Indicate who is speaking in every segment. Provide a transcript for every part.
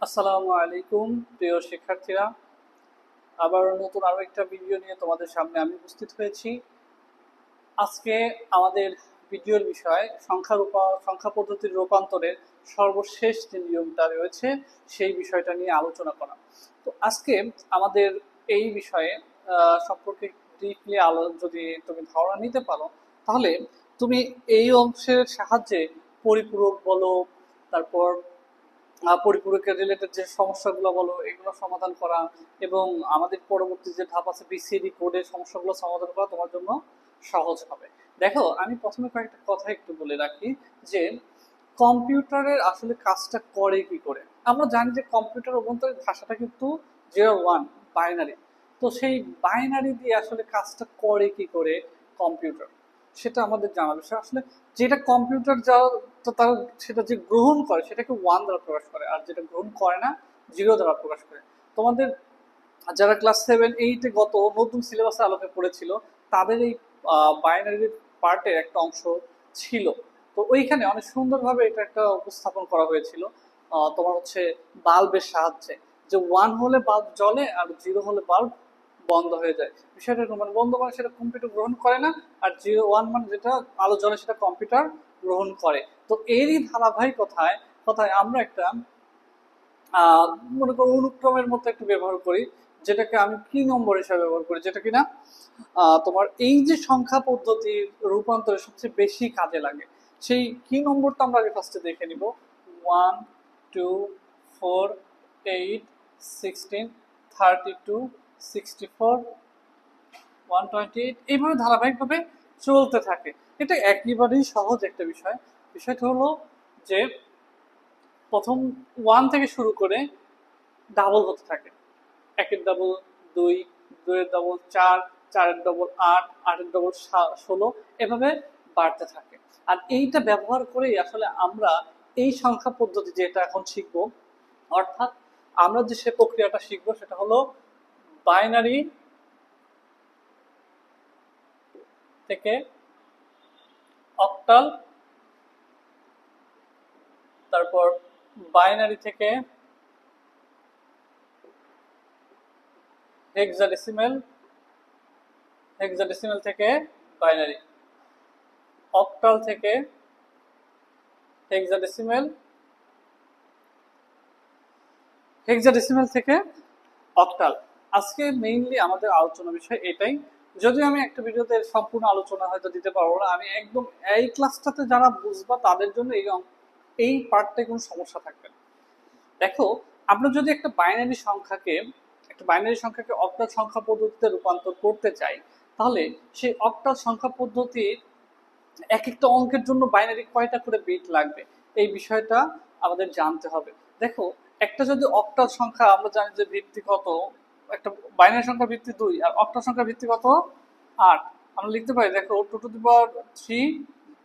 Speaker 1: আসসালামু আলাইকুম প্রিয় শিক্ষার্থীরা, আবার নতুন আরো একটা ভিডিও নিয়ে তোমাদের সামনে আমি উপস্থিত হয়েছি। আজকে আমাদের ভিডিওর বিষয় সংখ্যা পদ্ধতির রূপান্তরের সর্বশেষ যে নিয়মটা রয়েছে সেই বিষয়টা নিয়ে আলোচনা করা। তো আজকে আমাদের এই বিষয়ে সম্পর্কে ডিপলি যদি তুমি ধারণা নিতে পারো, তাহলে তুমি এই অংশের সাহায্যে পরিপূরক বলো, তারপর পরিপূরকের রিলেটেড যে সমস্যাগুলো বলো এগুলো সমাধান করা, এবং আমাদের পরবর্তী যে ধাপ আছে বিসিডি কোডের সমস্যাগুলো সমাধান করা তোমার জন্য সহজ হবে। দেখো, আমি প্রথমে কয়েকটা কথা একটু বলে রাখি যে কম্পিউটারের আসলে কাজটা করে কি করে। আমরা জানি যে কম্পিউটার অভ্যন্তরীণ ভাষাটা কিন্তু 0-1 বাইনারি। তো সেই বাইনারি দিয়ে আসলে কাজটা করে কি করে কম্পিউটার, সেটা আমাদের জানা বিষয়। আসলে যেটা কম্পিউটার যা তো তার সেটা যে গ্রহণ করে সেটাকে 1 দ্বারা প্রকাশ করে, আর যেটা গ্রহণ করে না 0 দ্বারা প্রকাশ করে। তোমাদের যারা ক্লাস 7-8-এ গত নতুন সিলেবাসের আলোকে পড়েছিল তাদের এই বাইনারি পার্টের একটা অংশ ছিল। তো ওইখানে অনেক সুন্দরভাবে এটা একটা উপস্থাপন করা হয়েছিল। তোমার হচ্ছে বাল্বের সাহায্যে, যে 1 হলে বাল্ব জ্বলে আর 0 হলে বাল্ব বন্ধ হয়ে যায়। বিষয়টা এরকম, মানে বন্ধ মানে সেটা কম্পিউটার গ্রহণ করে না, আর 0-1 মানে যেটা আলো জ্বলে সেটা কম্পিউটার গ্রহণ করে। তো এরই ধারাবাহিকতায় কথায় আমরা একটা আহ মনে করো অনুক্রমের মতো একটু ব্যবহার করি, যেটাকে আমি কি নম্বর হিসাবে ব্যবহার করি, যেটা কিনা তোমার এই যে সংখ্যা পদ্ধতির রূপান্তরে সবচেয়ে বেশি কাজে লাগে। সেই কি নম্বরটা আমরা আগে ফার্স্টে দেখে নিব। 1, 2, 4, 8, 16, 32, 64, 128, এইভাবে ধারাবাহিকভাবে চলতে থাকে। এটা একেবারেই সহজ একটা বিষয়। বিষয়টা হলো যে প্রথম 1 থেকে শুরু করে ডাবল হতে থাকে। 1-এর ডাবল 2, 2-এর ডাবল 4, 4-এর ডাবল 8, 8-এর ডাবল 16, এভাবে বাড়তে থাকে। আর এইটা ব্যবহার করেই আসলে আমরা এই সংখ্যা পদ্ধতি যেটা এখন শিখব, অর্থাৎ আমরা যে সে প্রক্রিয়াটা শিখব সেটা হলো বাইনারি থেকে অক্টাল, তারপর বাইনারি থেকে হেক্সাডেসিমেল, হেক্সাডেসিমেল থেকে বাইনারি, অক্টাল থেকে হেক্সাডেসিমেল, হেক্সাডেসিমেল থেকে অক্টাল। আজকে মেইনলি আমাদের আলোচনা বিষয় এটাই। যদিও আমি একটা ভিডিওতে সম্পূর্ণ আলোচনা হয়তো দিতে পারবো না, আমি একদম এই ক্লাসটাতে যারা বুঝবা তাদের জন্য এই পার্টটায় কোনো সমস্যা থাকবে না। দেখো, আমরা যদি একটা বাইনারি সংখ্যাকে অক্টাল সংখ্যা পদ্ধতিতে রূপান্তর করতে চাই, তাহলে সেই অক্টাল সংখ্যা পদ্ধতির এক একটা অঙ্কের জন্য বাইনারি কয়টা করে বিট লাগবে এই বিষয়টা আমাদের জানতে হবে। দেখো, একটা যদি অক্টাল সংখ্যা, আমরা জানি যে ভিত্তি কত, একটা বাইনারি সংখ্যা ভিত্তি 2 আর অক্টাল সংখ্যা ভিত্তি কত 8। আমরা লিখতে পারি, দেখো 2 to the power 3,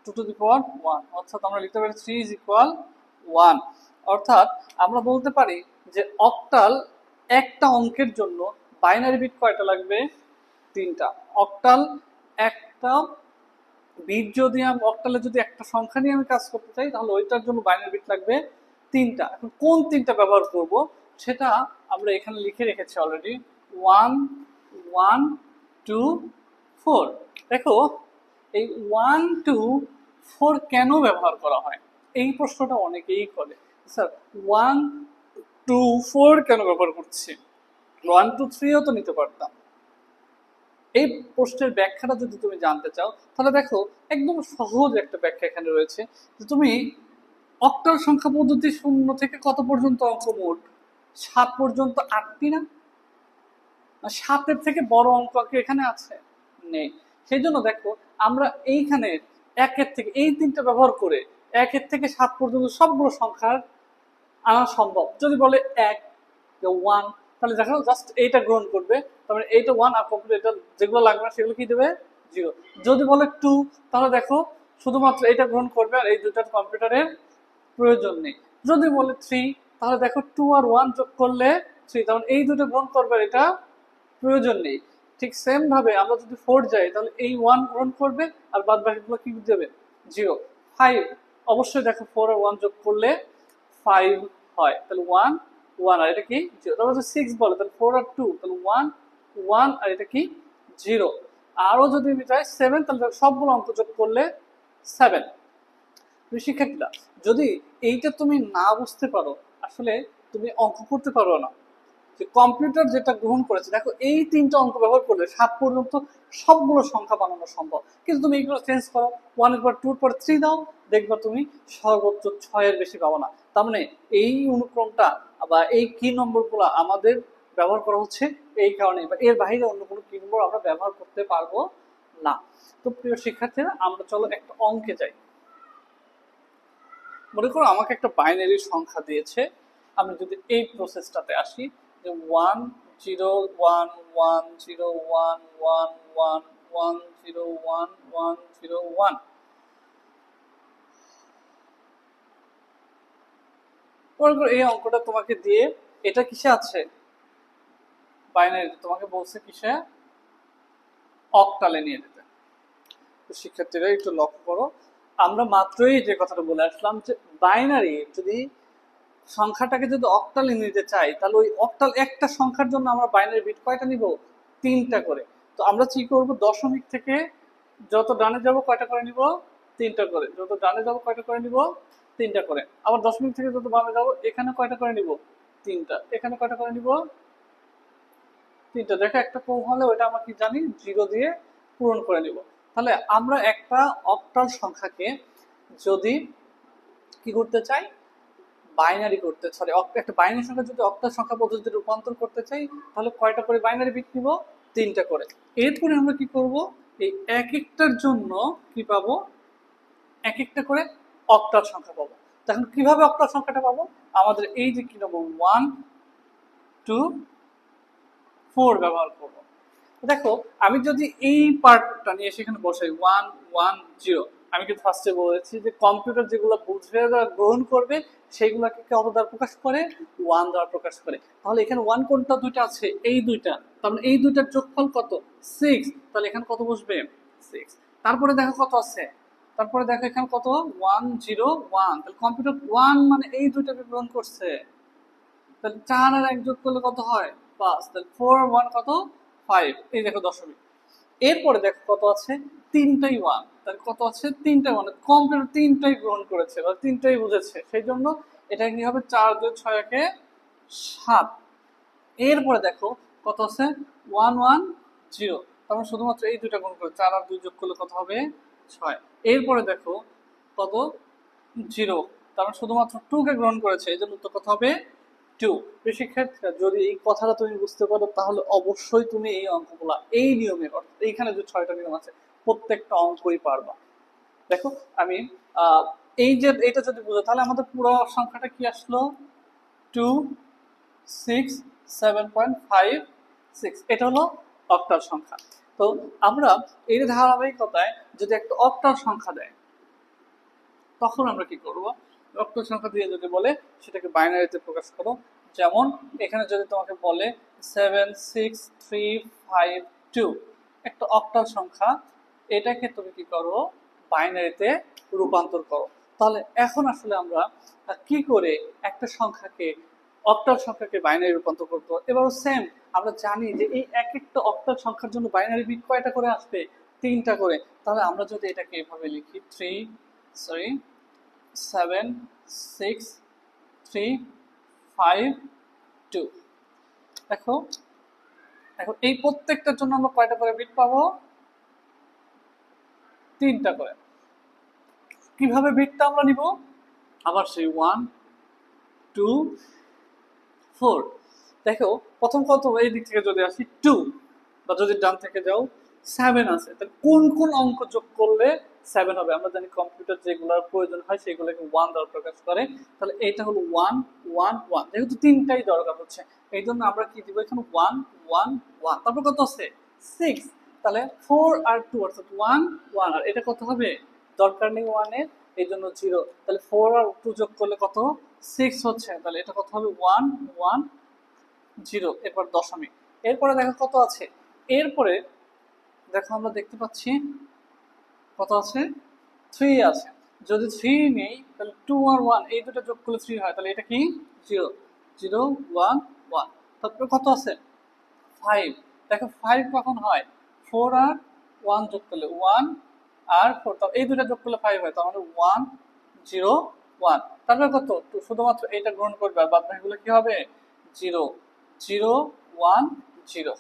Speaker 1: 2 to the power 1, অর্থাৎ আমরা লিখতে পারি 3 = 1। অর্থাৎ আমরা বলতে পারি যে অক্টাল একটা অঙ্কের জন্য বাইনারি বিট কয়টা লাগবে, 3টা। অক্টাল একটা বিট যদি আমি অক্টালে যদি একটা সংখ্যা নিয়ে আমি কাজ করতে চাই, তাহলে ওইটার জন্য বাইনারি বিট লাগবে 3টা। এখন কোন 3টা ব্যবহার করব সেটা আমরা এখানে লিখে রেখেছি অলরেডি। 1, 1, 2, 4। দেখো, এই 1, 2, 4 কেন ব্যবহার করা হয়, এই প্রশ্নটা অনেকেই করে। স্যার, 1, 2, 4 কেন ব্যবহার করছি, 1, 2, 3ও তো নিতে পারতাম। এই প্রশ্নের ব্যাখ্যাটা যদি তুমি জানতে চাও, তাহলে দেখো একদম সহজ একটা ব্যাখ্যা এখানে রয়েছে, যে তুমি অক্টাল সংখ্যা পদ্ধতি 0 থেকে কত পর্যন্ত অঙ্ক, মোট 7 পর্যন্ত আটটি না, 7-এর থেকে বড় অঙ্ক কি এখানে আছে, নেই। সেই জন্য দেখো আমরা এইখানে 1-এর থেকে এই 3টা ব্যবহার করে 1-এর থেকে 7 পর্যন্ত সবগুলো সংখ্যার আনা সম্ভব। যদি বলে 1, 1, তাহলে দেখো জাস্ট এইটা গ্রহণ করবে, তারপরে এইটা 1, আর কমপ্লিট এটা যেগুলো লাগবে না সেগুলো কি দেবে, 0। যদি বলে 2, তাহলে দেখো শুধুমাত্র এটা গ্রহণ করবে, আর এই দুটার কম্পিউটারের প্রয়োজন নেই। যদি বলে 3, তাহলে দেখো 2 আর 1 যোগ করলে 3, তখন এই দুটো গ্রহণ করবে, এটা প্রয়োজন নেই। ঠিক সেম ভাবে আমরা যদি 4 যাই, তাহলে এই 1 গ্রহণ করবে, আর বাদ বাকিগুলো কি দেবে, 0। 5, অবশ্যই দেখো 4 আর 1 যোগ করলে 5 হয়, তাহলে 1, 1 আর এটা কি 0। তারপর যদি 6 বলে তাহলে 4 আর 2 তাহলে 1 1 আর এটা কি 0। আরো যদি আমি চাই 7 তাহলে সবগুলো অঙ্ক যোগ করলে 7। শিক্ষার্থীরা যদি এইটা তুমি না বুঝতে পারো আসলে তুমি অঙ্ক করতে পারো না। যে কম্পিউটার যেটা গ্রহণ করেছে দেখো এই তিনটা অঙ্ক ব্যবহার করলে 7 পর্যন্ত সবগুলো সংখ্যা বানানো সম্ভব, কিন্তু তুমি এইগুলো চেঞ্জ করো 1 এর পর 2 এর পর 3 দাও, দেখবা তুমি সর্বোচ্চ 6 এর বেশি পাবো না। তার মানে এই অনুক্রমটা বা এই কি নম্বরগুলো আমাদের ব্যবহার করা হচ্ছে এই কারণে, বা এর বাইরে অন্য কোনো কি নম্বর আমরা ব্যবহার করতে পারবো না। তো প্রিয় শিক্ষার্থীরা আমরা চলো একটা অঙ্কে যাই। মনে করো আমাকে একটা বাইনারি সংখ্যা দিয়েছে, আমি যদি এই প্রসেসটাতে আসি যে 1 0 1 1 0 1 1 1 1 0 1 1 0 1, মনে করো এই অঙ্কটা তোমাকে দিয়ে এটা কিসে আছে বাইনারি, তোমাকে বলছে কিসে অক্টালে নিয়ে যেতে। তো শিক্ষার্থীরা একটু লক্ষ্য করো, আমরা মাত্রই যে কথাটা বলে আসলাম যে বাইনারি যদি সংখ্যাটাকে যদি অক্টালে নিতে চাই তাহলে ওই অক্টাল একটা সংখ্যার জন্য আমরা বাইনারি বিট কয়টা নিব 3টা করে। তো আমরা কি করব দশমিক থেকে যত ডানে যাব কয়টা করে নিব 3টা করে, যত ডানে যাব কয়টা করে নিব 3টা করে, আবার দশমিক থেকে যত বামে যাব এখানে কয়টা করে নিব 3টা, এখানে কয়টা করে নিব 3টা। দেখো একটা কম হলে ওটা আমরা কি জানি 0 দিয়ে পূরণ করে নিব। তাহলে আমরা একটা অক্টাল সংখ্যাকে যদি কি করতে চাই বাইনারি করতে, সরি একটা বাইনারি সংখ্যা যদি অক্টাল সংখ্যা পদ্ধতিতে রূপান্তর করতে চাই তাহলে কয়টা করে বাইনারি বিট নিব 3টা করে। এরপরে আমরা কি করব এই এক একটার জন্য কি পাবো এক একটা করে অক্টাল সংখ্যা পাবো। তখন কিভাবে অক্টাল সংখ্যাটা পাবো, আমাদের এই যে কি নেবো 1 2 4 ব্যবহার করবো। দেখো আমি যদি এই পার্টটা নিয়ে সেখানে বসাই 1 1 0, আমি কিন্তু ফার্স্টে বলেছি যে কম্পিউটার যেগুলো বুঝবে বা গ্রহণ করবে সেগুলোকে কত দ্বারা প্রকাশ করে 1 দ্বারা প্রকাশ করে। তাহলে এখানে 1 কোনটা দুইটা আছে এই দুইটা, তার মানে এই দুইটার যোগফল কত 6, তাহলে এখানে কত বসবে 6। তারপরে দেখো কত আছে, তারপরে দেখো এখানে কত 1 0 1, তাহলে কম্পিউটার 1 মানে এই দুইটাকে গ্রহণ করছে, তাহলে 4 আর 1 যোগ করলে কত হয় 5, তাহলে 4 1 কত 5, এই দেখো দশমিক। এরপরে দেখো কত আছে 3টাই 1, তাহলে কত আছে 3টাই 1, কম্পিউটার 3টাই গ্রহণ করেছে বা 3টাই বুঝেছে, সেই জন্য এটা কি হবে 4 2 6 একে 7। এরপরে দেখো কত আছে 1 1 0, তারপর শুধুমাত্র এই দুইটা গুণ করে 4 আর 2 যোগ করলে কত হবে 6। এরপরে দেখো কত 0, তারপর শুধুমাত্র 2 কে গ্রহণ করেছে এই জন্য উত্তর কত হবে 2। শিক্ষার্থীরা যদি এই কথাটা তুমি বুঝতে পারো তাহলে অবশ্যই তুমি এই অঙ্কগুলা এই নিয়মে অর্থাৎ এইখানে যে 6টা নিয়ম আছে প্রত্যেকটা অঙ্কই পারবা। দেখো আমি এই যে এটা যদি বুঝো তাহলে আমাদের পুরো সংখ্যাটা কি আসলো 2 6 7.56, এটা হলো অক্টাল সংখ্যা। তো আমরা এই ধারাবাহিকতায় যদি একটা অক্টাল সংখ্যা দেয় তখন আমরা কি করব, অক্টাল সংখ্যা দিয়ে যদি বলে সেটাকে বাইনারিতে প্রকাশ করো। যেমন এখানে যদি তোমাকে বলে 76352, একটা অক্টাল সংখ্যা, এটাকে তুমি কি করো বাইনারিতে রূপান্তর করো। তাহলে এখন আসলে আমরা কি করে একটা সংখ্যাকে অক্টাল সংখ্যাকে বাইনারি রূপান্তর করতে, এবারও সেম আমরা জানি যে এই এক একটা অক্টাল সংখ্যার জন্য বাইনারি বিট কয়টা করে আসবে 3টা করে। তাহলে আমরা যদি এটাকে এভাবে লিখি 7 6 3 5 2, দেখো এখন এই প্রত্যেকটার জন্য আমরা কয়টা করে বিট পাবো 3টা করে। কিভাবে বিটটা আমরা নিব, আবার সেই 1 2 4, দেখো প্রথম কত এই দিক থেকে যদি আসি 2, বা যদি ডান থেকে যাও 7 আছে, তাহলে কোন কোন অঙ্ক যোগ করলে 7 হবে, আমরা জানি কম্পিউটার যেগুলোর প্রয়োজন হয় সেগুলোকে 1 দ্বারা প্রকাশ করে। তাহলে এটা হলো 1 1 1, যেহেতু 3টাই দরকার হচ্ছে এই জন্য আমরা কি দিব এখানে 1 1 1, তারপর কত আছে 6, তাহলে 4 আর 2 অর্থাৎ 1 1, আর এটা কত হবে দরকার নেই 1 এর এই জন্য 0, তাহলে 4 আর 2 যোগ করলে কত 6 হচ্ছে, তাহলে এটা কত হবে 1 1 0, এরপর দশমিক। এরপরে দেখো কত আছে, এরপরে দেখো আমরা দেখতে পাচ্ছি কত আছে 3 আছে, যদি 3 নেই তাহলে 2 আর 1 এই দুটো যোগ করলে 3 হয়, তাহলে এটা কি 0, 0 1 1। তারপরে কত আছে 5। দেখো 5 কখন হয় 4 আর 1 যোগ করলে 1 আর 4, তো এই দুটো যোগ করলে 5 হয়, তার মানে 1 0 1। তারপরে কত শুধুমাত্র এটা গ্রহণ করবে আর বাদ বাকিগুলো কি হবে 0 0 1 0।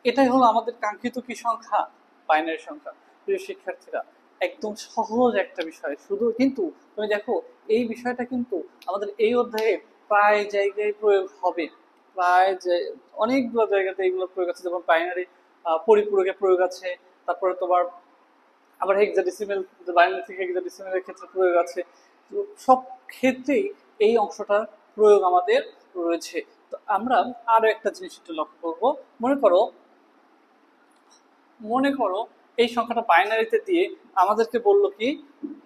Speaker 1: এটাই হলো আমাদের কাঙ্ক্ষিত কি সংখ্যা বাইনারি সংখ্যা। প্রিয় শিক্ষার্থীরা, একদম সহজ একটা বিষয়, শুধু কিন্তু তুমি দেখো এই বিষয়টা কিন্তু আমাদের এই অধ্যায়ে প্রায় জায়গায় প্রয়োগ হবে, প্রায় যে অনেকগুলো জায়গাতে এইগুলো প্রয়োগ আছে, যেমন বাইনারি পরিপূরকের প্রয়োগ আছে, তারপরে তোমার আবার হেক্সাডেসিমেল, বাইনারি থেকে হেক্সাডেসিমেলের ক্ষেত্রে প্রয়োগ আছে। তো সব ক্ষেত্রেই এই অংশটার প্রয়োগ আমাদের রয়েছে। তো আমরা আরো একটা জিনিস একটু লক্ষ্য করব। মনে করো এই সংখ্যাটা বাইনারিতে দিয়ে আমাদেরকে বললো কি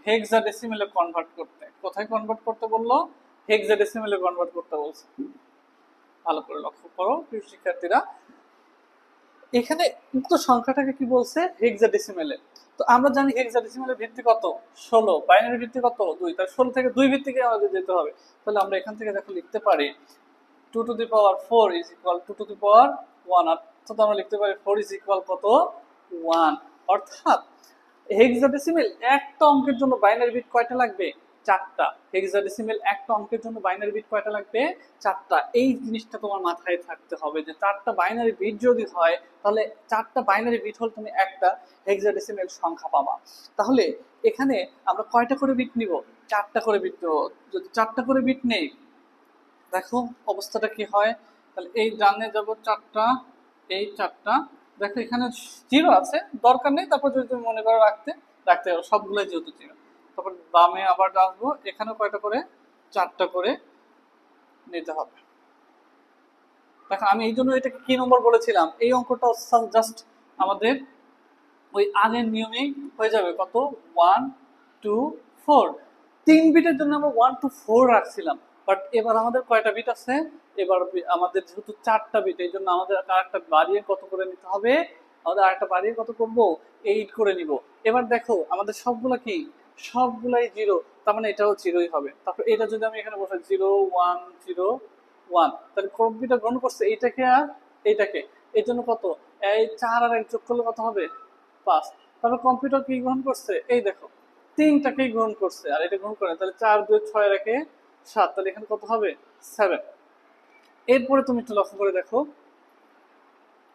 Speaker 1: হেক্সাডেসিমেলে কনভার্ট করতে। কোথায় কনভার্ট করতে বললো? হেক্সাডেসিমেলে কনভার্ট করতে বলছে। ভালো করে লক্ষ্য করো প্রিয় শিক্ষার্থীরা, এখানে উক্ত সংখ্যাটাকে কি বলছে হেক্সাডেসিমেলে। তো আমরা জানি হেক্সাডেসিমেলের ভিত্তি কত 16, বাইনারি ভিত্তি কত 2, তার 16 থেকে 2 ভিত্তিকে আমাদের যেতে হবে। তাহলে আমরা এখান থেকে দেখো লিখতে পারি 2 to the power 4 is equal 2 to the power 1, অর্থাৎ আমরা লিখতে পারি 4 is equal কত 1। অর্থাৎ হেক্সাডেসিমেল একটা অঙ্কের জন্য বাইনারি বিট কয়টা লাগবে 4টা। হেক্সাডেসিমেল একটা অঙ্কের জন্য বাইনারি বিট কয়টা লাগবে 4টা। এই জিনিসটা তোমার মাথায় থাকতে হবে যে 4টা বাইনারি বিট যদি হয় তাহলে 4টা বাইনারি বিট হলে তুমি একটা হেক্সাডেসিমেল সংখ্যা পাবা। তাহলে এখানে আমরা কয়টা করে বিট নিব 4টা করে বিট নেব। যদি 4টা করে বিট নেই দেখো অবস্থাটা কি হয়। তাহলে এই ডানে যাব 4টা, এই 4টা, দেখো এখানে 0 আছে দরকার নেই, তারপর যদি তুমি মনে করো রাখতে রাখতে পারো সবগুলোই যেহেতু 0। তারপর বামে আবার আসবো, এখানেও কয়টা করে 4টা করে নিতে হবে। দেখো আমি এই জন্য এটাকে কি নম্বর বলেছিলাম, এই অঙ্কটা জাস্ট আমাদের ওই আগের নিয়মেই হয়ে যাবে কত 1 2 4। 3 বিটের জন্য আমরা 1 to 4 রাখছিলাম, বাট এবার আমাদের কয়টা বিট আছে, এবার আমাদের যেহেতু 4টা বিট, এই জন্য আমাদের আরেকটা বাড়িয়ে কত করে নিতে হবে, আমাদের আরেকটা বাড়িয়ে কত করব 8 করে নিব। এবার দেখো আমাদের সবগুলা কি সবগুলাই 0, তার মানে এটাও 0ই হবে। তারপর এটা যদি আমি এখানে বসাই 0 1 0 1, তাহলে কম্পিউটার গ্রহণ করছে এইটাকে আর এইটাকে, এই জন্য কত এই 4 আর 1 যোগ করলে কত হবে 5। তারপর কম্পিউটার কি গ্রহণ করছে এই দেখো 3টাকেই গ্রহণ করছে আর এটা গ্রহণ করে, তাহলে 4 2 6 রেখে 7, তাহলে এখানে কত হবে 7। এরপরে তুমি একটু লক্ষ্য করে দেখো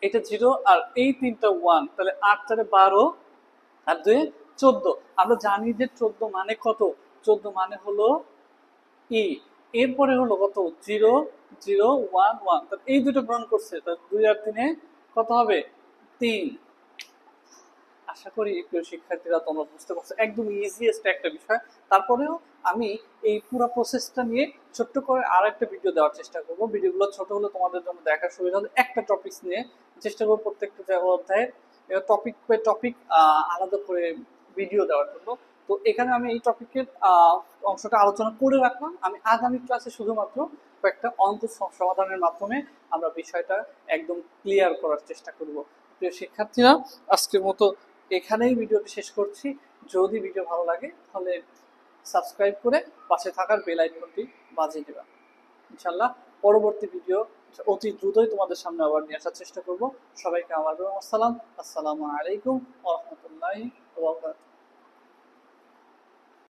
Speaker 1: এটা 0 আর এই 3টা 1, তাহলে 8 4 12 আর 2 14। আমরা জানি যে 14 মানে কত, 14 মানে হলো ই। এরপরে হলো কত 0 0 1 1, তাহলে এই দুটো গ্রহণ করছে, তাহলে 2 আর 3 কত হবে 3। আশা করি প্রিয় শিক্ষার্থীরা তোমরা বুঝতে পারছো, একদম ইজিয়েস্ট একটা বিষয়। তারপরেও আমি এই পুরো প্রসেসটা নিয়ে ছোট্ট করে আর একটা ভিডিও দেওয়ার চেষ্টা করব। ভিডিওগুলো ছোট হলে তোমাদের জন্য দেখার সুবিধা হবে। একটা টপিক নিয়ে চেষ্টা করবো প্রত্যেকটা অধ্যায়ের টপিক বাই টপিক আলাদা করে ভিডিও দেওয়ার জন্য। তো এখানে আমি এই টপিকের অংশটা আলোচনা করে রাখলাম। আমি আগামী ক্লাসে শুধুমাত্র কয়েকটা অঙ্ক সমাধানের মাধ্যমে আমরা বিষয়টা একদম ক্লিয়ার করার চেষ্টা করব। প্রিয় শিক্ষার্থীরা, আজকের মতো এখানেই ভিডিওটি শেষ করছি। যদি ভিডিও ভালো লাগে তাহলে সাবস্ক্রাইব করে পাশে থাকার বেল আইকনটি বাজিয়ে দেবা। ইনশাআল্লাহ পরবর্তী ভিডিও অতি দ্রুতই তোমাদের সামনে আবার নিয়ে আসার চেষ্টা করব। সবাইকে আমার আসসালামু আলাইকুম ওয়া রাহমাতুল্লাহি ওয়া বারাকাতুহু।